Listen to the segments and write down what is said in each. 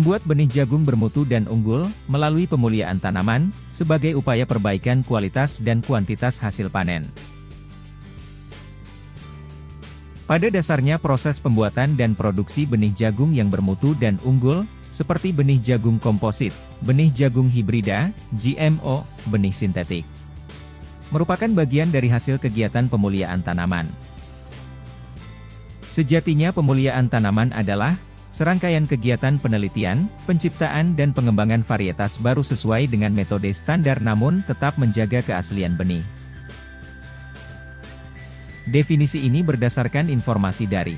Membuat benih jagung bermutu dan unggul, melalui pemuliaan tanaman, sebagai upaya perbaikan kualitas dan kuantitas hasil panen. Pada dasarnya proses pembuatan dan produksi benih jagung yang bermutu dan unggul, seperti benih jagung komposit, benih jagung hibrida, GMO, benih sintetik, merupakan bagian dari hasil kegiatan pemuliaan tanaman. Sejatinya pemuliaan tanaman adalah serangkaian kegiatan penelitian, penciptaan dan pengembangan varietas baru sesuai dengan metode standar namun tetap menjaga keaslian benih. Definisi ini berdasarkan informasi dari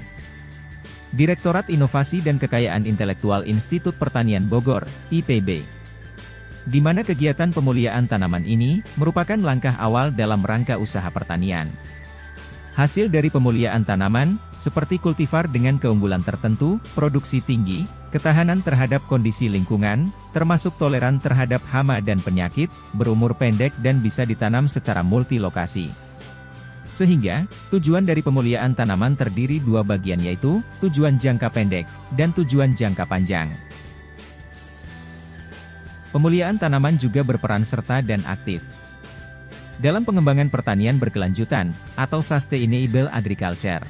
Direktorat Inovasi dan Kekayaan Intelektual Institut Pertanian Bogor, IPB, di mana kegiatan pemuliaan tanaman ini merupakan langkah awal dalam rangka usaha pertanian. Hasil dari pemuliaan tanaman, seperti kultivar dengan keunggulan tertentu, produksi tinggi, ketahanan terhadap kondisi lingkungan, termasuk toleran terhadap hama dan penyakit, berumur pendek dan bisa ditanam secara multilokasi. Sehingga, tujuan dari pemuliaan tanaman terdiri dua bagian yaitu, tujuan jangka pendek, dan tujuan jangka panjang. Pemuliaan tanaman juga berperan serta dan aktif dalam pengembangan pertanian berkelanjutan, atau sustainable agriculture.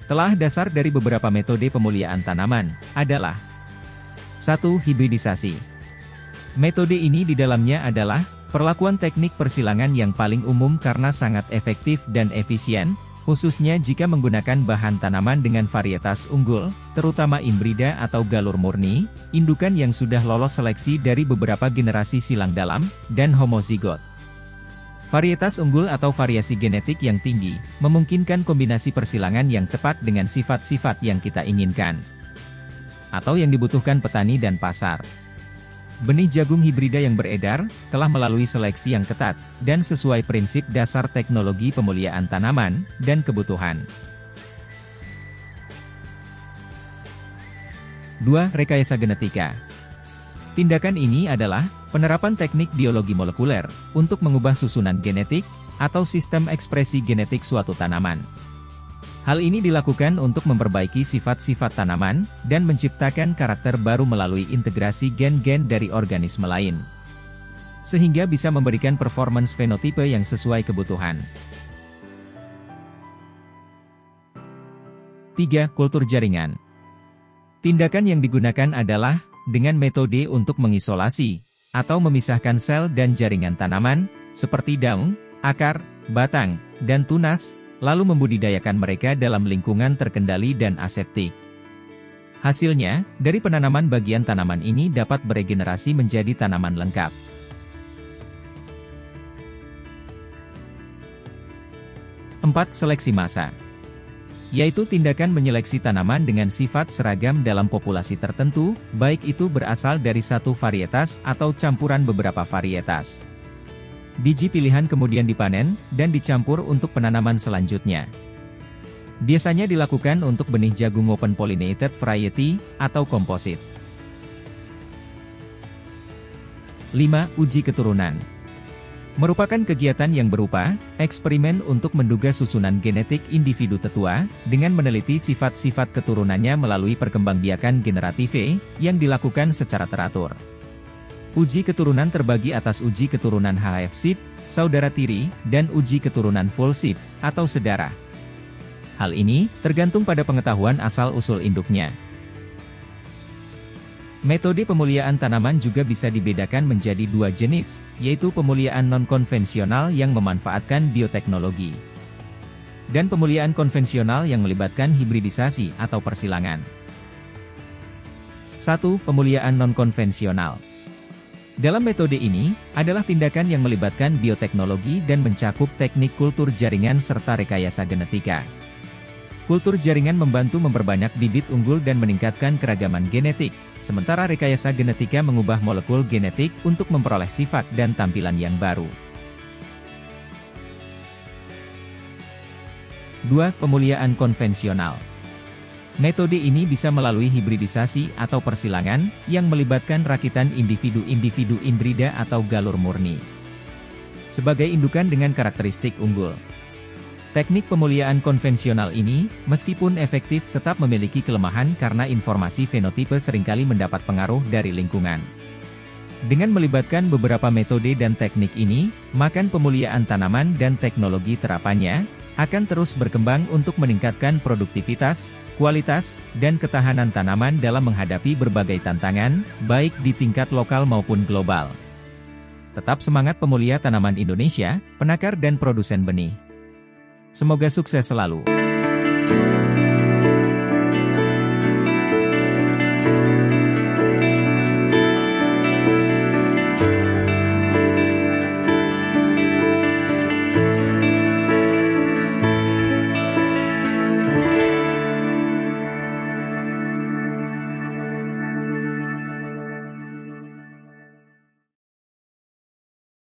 Telah dasar dari beberapa metode pemuliaan tanaman, adalah 1. Hibridisasi. Metode ini di dalamnya adalah, perlakuan teknik persilangan yang paling umum karena sangat efektif dan efisien, khususnya jika menggunakan bahan tanaman dengan varietas unggul, terutama hibrida atau galur murni, indukan yang sudah lolos seleksi dari beberapa generasi silang dalam, dan homozigot. Varietas unggul atau variasi genetik yang tinggi, memungkinkan kombinasi persilangan yang tepat dengan sifat-sifat yang kita inginkan, atau yang dibutuhkan petani dan pasar. Benih jagung hibrida yang beredar, telah melalui seleksi yang ketat, dan sesuai prinsip dasar teknologi pemuliaan tanaman, dan kebutuhan. 2. Rekayasa genetika. Tindakan ini adalah, penerapan teknik biologi molekuler, untuk mengubah susunan genetik, atau sistem ekspresi genetik suatu tanaman. Hal ini dilakukan untuk memperbaiki sifat-sifat tanaman, dan menciptakan karakter baru melalui integrasi gen-gen dari organisme lain, sehingga bisa memberikan performance fenotipe yang sesuai kebutuhan. 3. Kultur jaringan. Tindakan yang digunakan adalah, dengan metode untuk mengisolasi, atau memisahkan sel dan jaringan tanaman, seperti daun, akar, batang, dan tunas, lalu membudidayakan mereka dalam lingkungan terkendali dan aseptik. Hasilnya, dari penanaman bagian tanaman ini dapat beregenerasi menjadi tanaman lengkap. 4. Seleksi massa. Yaitu tindakan menyeleksi tanaman dengan sifat seragam dalam populasi tertentu, baik itu berasal dari satu varietas atau campuran beberapa varietas. Biji pilihan kemudian dipanen, dan dicampur untuk penanaman selanjutnya. Biasanya dilakukan untuk benih jagung open pollinated variety, atau komposit. 5. Uji keturunan. Merupakan kegiatan yang berupa, eksperimen untuk menduga susunan genetik individu tetua, dengan meneliti sifat-sifat keturunannya melalui perkembangbiakan generatif, yang dilakukan secara teratur. Uji keturunan terbagi atas uji keturunan HF-SIP, saudara tiri, dan uji keturunan full-SIP, atau sedara. Hal ini, tergantung pada pengetahuan asal-usul induknya. Metode pemuliaan tanaman juga bisa dibedakan menjadi dua jenis, yaitu pemuliaan non-konvensional yang memanfaatkan bioteknologi, dan pemuliaan konvensional yang melibatkan hibridisasi atau persilangan. 1. Pemuliaan non-konvensional. Dalam metode ini, adalah tindakan yang melibatkan bioteknologi dan mencakup teknik kultur jaringan serta rekayasa genetika. Kultur jaringan membantu memperbanyak bibit unggul dan meningkatkan keragaman genetik, sementara rekayasa genetika mengubah molekul genetik untuk memperoleh sifat dan tampilan yang baru. 2. Pemuliaan konvensional. Metode ini bisa melalui hibridisasi atau persilangan, yang melibatkan rakitan individu-individu hibrida atau galur murni, sebagai indukan dengan karakteristik unggul. Teknik pemuliaan konvensional ini, meskipun efektif tetap memiliki kelemahan karena informasi fenotipe seringkali mendapat pengaruh dari lingkungan. Dengan melibatkan beberapa metode dan teknik ini, maka pemuliaan tanaman dan teknologi terapannya akan terus berkembang untuk meningkatkan produktivitas, kualitas, dan ketahanan tanaman dalam menghadapi berbagai tantangan, baik di tingkat lokal maupun global. Tetap semangat pemulia tanaman Indonesia, penakar dan produsen benih. Semoga sukses selalu.